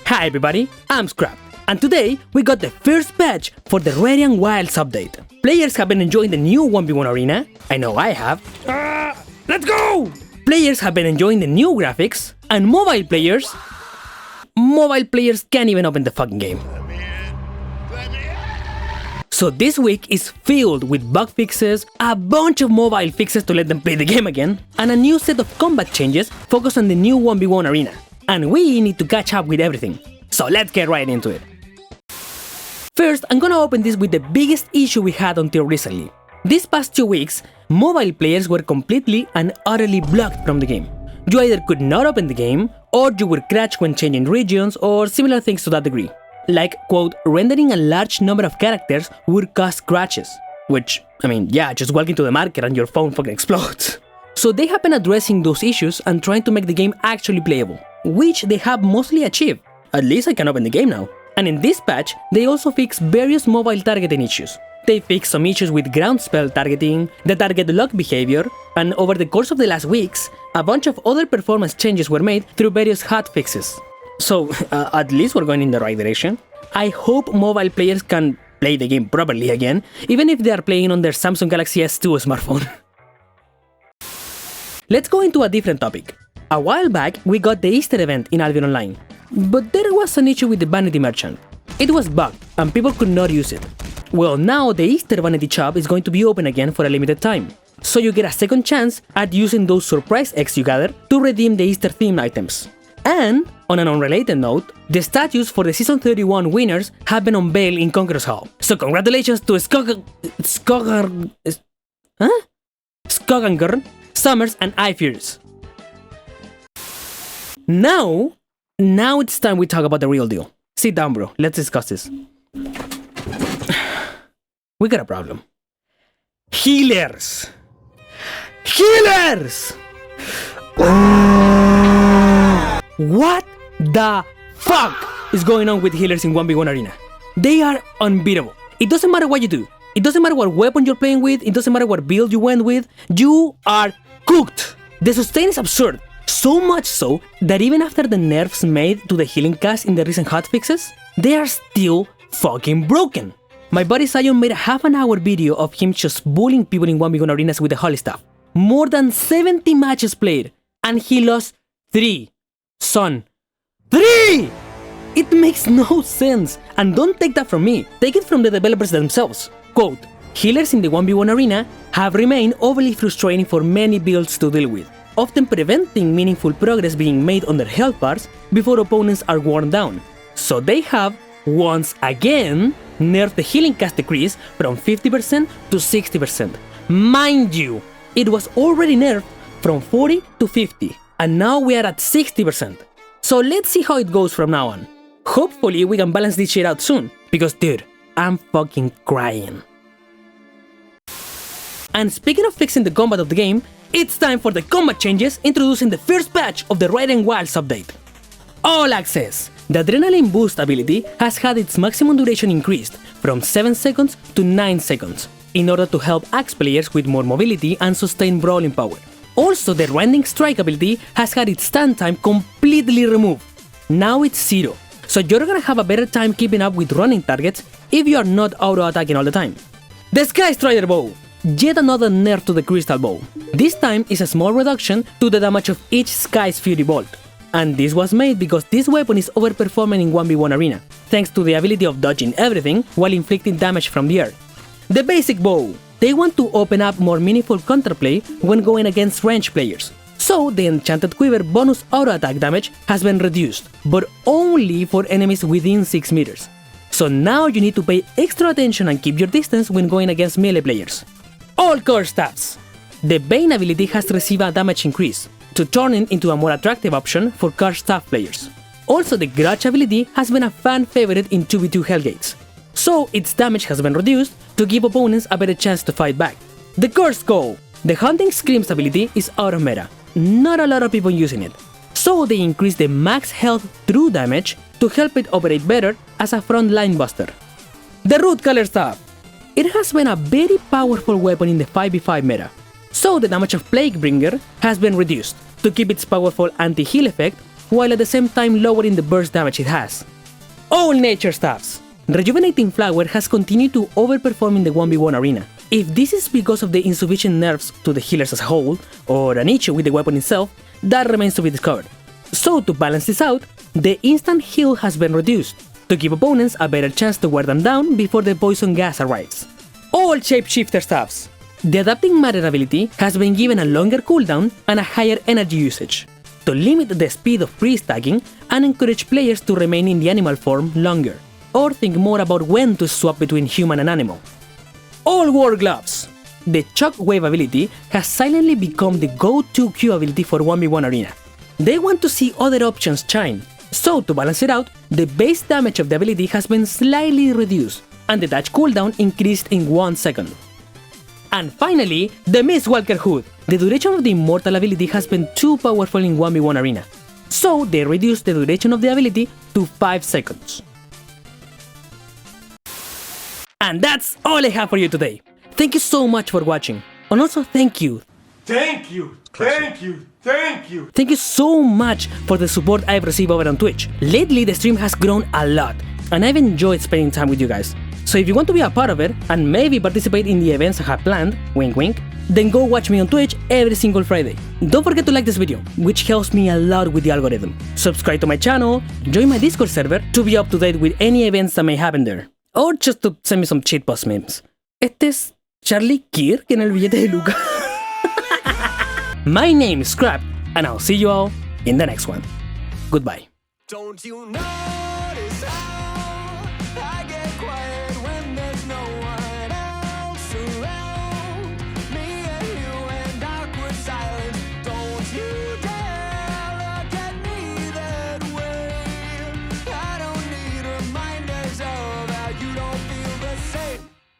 Hi everybody, I'm Scrap, and today we got the first patch for the Radiant Wilds update. Players have been enjoying the new 1v1 arena, I know I have. Let's go! Players have been enjoying the new graphics, and mobile players can't even open the fucking game. So this week is filled with bug fixes, a bunch of mobile fixes to let them play the game again, and a new set of combat changes focused on the new 1v1 arena. And we need to catch up with everything. So let's get right into it. First, I'm gonna open this with the biggest issue we had until recently. These past 2 weeks, mobile players were completely and utterly blocked from the game. You either could not open the game, or you would crash when changing regions, or similar things to that degree. Like, quote, rendering a large number of characters would cause crashes. Which, I mean, yeah, just walk into the market and your phone fucking explodes. So they have been addressing those issues and trying to make the game actually playable, which they have mostly achieved. At least I can open the game now. And in this patch, they also fixed various mobile targeting issues. They fixed some issues with ground spell targeting, the target lock behavior, and over the course of the last weeks, a bunch of other performance changes were made through various hot fixes. So, at least we're going in the right direction. I hope mobile players can play the game properly again, even if they are playing on their Samsung Galaxy S2 smartphone. Let's go into a different topic. A while back, we got the Easter event in Albion Online, but there was an issue with the vanity merchant. It was bugged, and people could not use it. Well, now the Easter vanity shop is going to be open again for a limited time, so you get a second chance at using those surprise eggs you gather to redeem the Easter themed items. And, on an unrelated note, the statues for the Season 31 winners have been unveiled in Conqueror's Hall. So congratulations to Skoganger, Summers, and iFurious. Now it's time we talk about the real deal. Sit down, bro. Let's discuss this. We got a problem. Healers! What the fuck is going on with healers in 1v1 arena? They are unbeatable. It doesn't matter what you do. It doesn't matter what weapon you're playing with. It doesn't matter what build you went with. You are cooked. The sustain is absurd. So much so that even after the nerfs made to the healing cast in the recent hotfixes, they are still fucking broken. My buddy Psion made a half-an-hour video of him just bullying people in 1v1 arenas with the holy staff. More than 70 matches played, and he lost 3. Son. 3! It makes no sense, and don't take that from me, take it from the developers themselves. Quote, healers in the 1v1 arena have remained overly frustrating for many builds to deal with, often preventing meaningful progress being made on their health bars before opponents are worn down. So they have, once again, nerfed the healing cast decrease from 50% to 60%. Mind you, it was already nerfed from 40 to 50, and now we are at 60%. So let's see how it goes from now on. Hopefully we can balance this shit out soon, because dude, I'm fucking crying. And speaking of fixing the combat of the game, it's time for the combat changes introducing the first patch of the Radiant Wilds update. All Access! The Adrenaline Boost ability has had its maximum duration increased from 7 seconds to 9 seconds, in order to help axe players with more mobility and sustained brawling power. Also, the Rending Strike ability has had its stand time completely removed. Now it's 0, so you're gonna have a better time keeping up with running targets if you are not auto-attacking all the time. The Sky Strider Bow! Yet another nerf to the Crystal Bow. This time is a small reduction to the damage of each Sky's Fury Bolt. And this was made because this weapon is overperforming in 1v1 arena, thanks to the ability of dodging everything while inflicting damage from the air. The Basic Bow. They want to open up more meaningful counterplay when going against ranged players. So the Enchanted Quiver bonus auto attack damage has been reduced, but only for enemies within 6 meters. So now you need to pay extra attention and keep your distance when going against melee players. All core stats. The Bane ability has received a damage increase, to turn it into a more attractive option for car staff players. Also, the Grudge ability has been a fan favorite in 2v2 Hellgates, so its damage has been reduced to give opponents a better chance to fight back. The Curse Call. The Hunting Screams ability is out of meta, not a lot of people using it, so they increase the max health through damage to help it operate better as a frontline buster. The Root Color Staff. It has been a very powerful weapon in the 5v5 meta, so the damage of Plaguebringer has been reduced to keep its powerful anti-heal effect while at the same time lowering the burst damage it has. All nature stuffs! Rejuvenating Flower has continued to overperform in the 1v1 arena. If this is because of the insufficient nerfs to the healers as a whole, or an issue with the weapon itself, that remains to be discovered. So to balance this out, the instant heal has been reduced, to give opponents a better chance to wear them down before the poison gas arrives. All Shapeshifter stuffs! The Adapting Matter ability has been given a longer cooldown and a higher energy usage, to limit the speed of pre-stacking and encourage players to remain in the animal form longer, or think more about when to swap between human and animal. All War Gloves! The Shockwave ability has silently become the go-to Q ability for 1v1 arena. They want to see other options shine, so to balance it out, the base damage of the ability has been slightly reduced, and the dash cooldown increased in 1 second. And finally, the Mistwalker Hood. The duration of the Immortal ability has been too powerful in 1v1 arena, so they reduced the duration of the ability to 5 seconds. And that's all I have for you today. Thank you so much for watching, and also thank you so much for the support I've received over on Twitch. Lately the stream has grown a lot, and I've enjoyed spending time with you guys. So if you want to be a part of it, and maybe participate in the events I have planned, wink wink, then go watch me on Twitch every single Friday. Don't forget to like this video, which helps me a lot with the algorithm. Subscribe to my channel, join my Discord server to be up to date with any events that may happen there. Or just to send me some shitpost memes. Este es Charlie Kirk en el billete de Luca. My name is Scrap, and I'll see you all in the next one. Goodbye. Don't you notice how I get